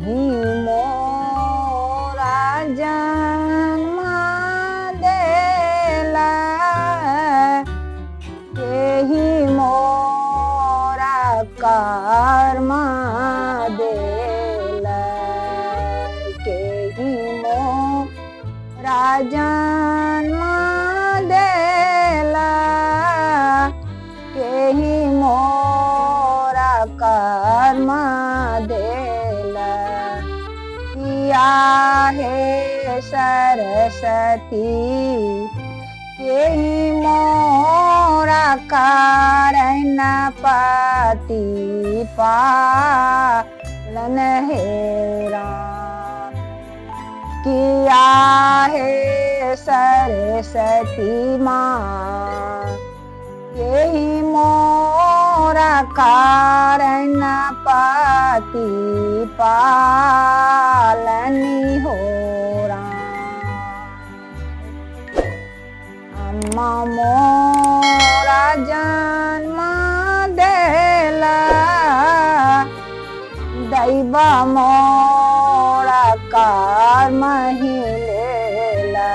ही मोरा जन्म देला, यही मोरा कर्म देला, यही मोरा जन्म देला, यही मोरा कर्म देला। किया है सरस्वती यही मोरा कारण पति पालन हेरा। किया है सरस्वती माँ यही मोरा कारण पति पालनी होरा। अम्मा मोरा जन्म देला, दैव मोरा कर्म ही लेला।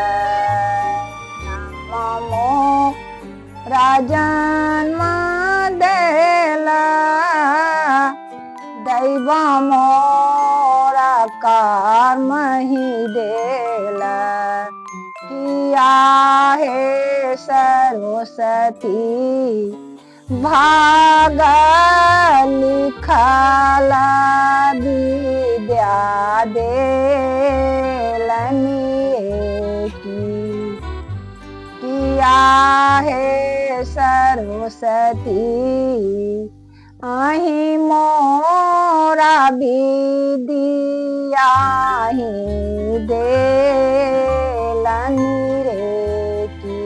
अम्मा मोरा जन्म देला, दैव मोरा कर्म ही देला। किया है सरस्वती भाग लिखला विद्या देलनी की। किया है सरस्वती अहि मोरा विद्या ही देलनी रे की।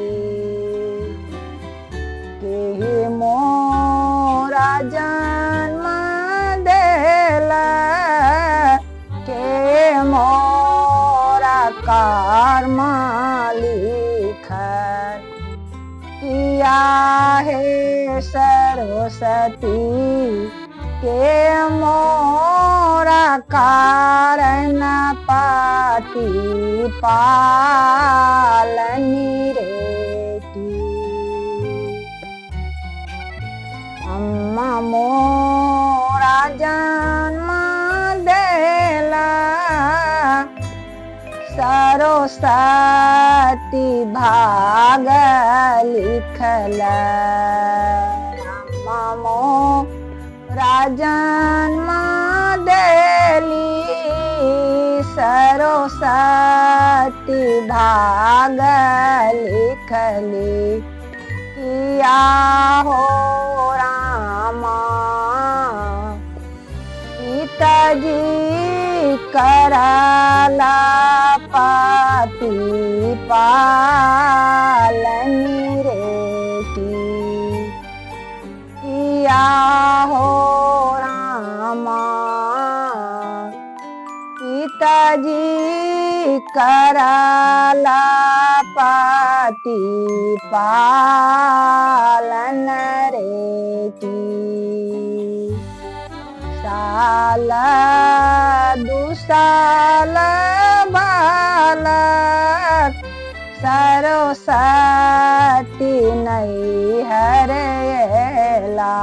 मोरा जन्म देला, के मोरा कर्म लिखल। किया है सरस्वती के मोरा कारण पति पालनी रे की। अम्मा मोरा जन्म देला, सरस्वती भाग लिखला। अम्मा मोरा जन्म देली, सरस्वती भाग लिखली। किया हो रामा पिताजी कराला पति पालनी रे की। किया हो रामा पिताजी कराला पति पालन रे की। साल दुसाल बालक सरस्वती नहीं हरेला।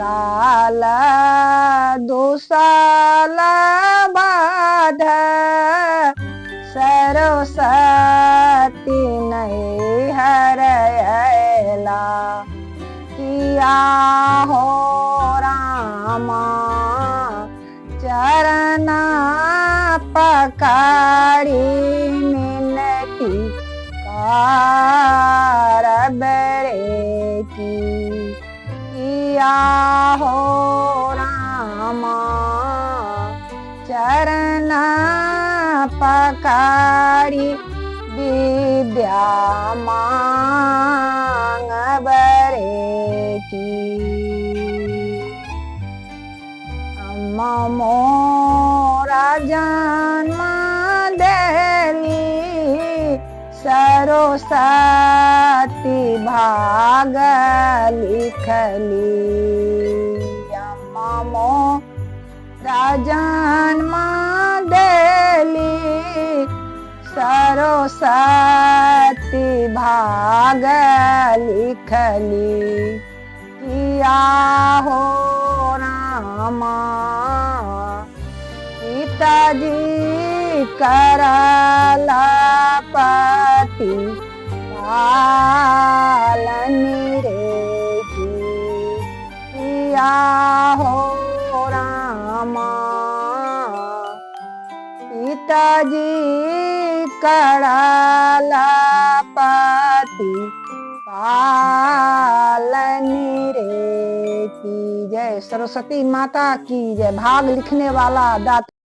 साल दुसाल बाद सरस्वती नहीं हरेला। किया हो रामा चरना पकड़ी मिनती कारब रे की। किया हो रामा चरना पकड़ी विद्या मांग बरे की। अम्मा मोरा जन्म देली, सरस्वती भाग लिखली। अम्मा राजन देली सरस्वती भाग लिखली किया हो रामा पिताजी करला पति पालनी रे किया हो रामा पिताजी करला पति पालनी रे की जय। सरस्वती माता की जय। भाग लिखने वाला दाता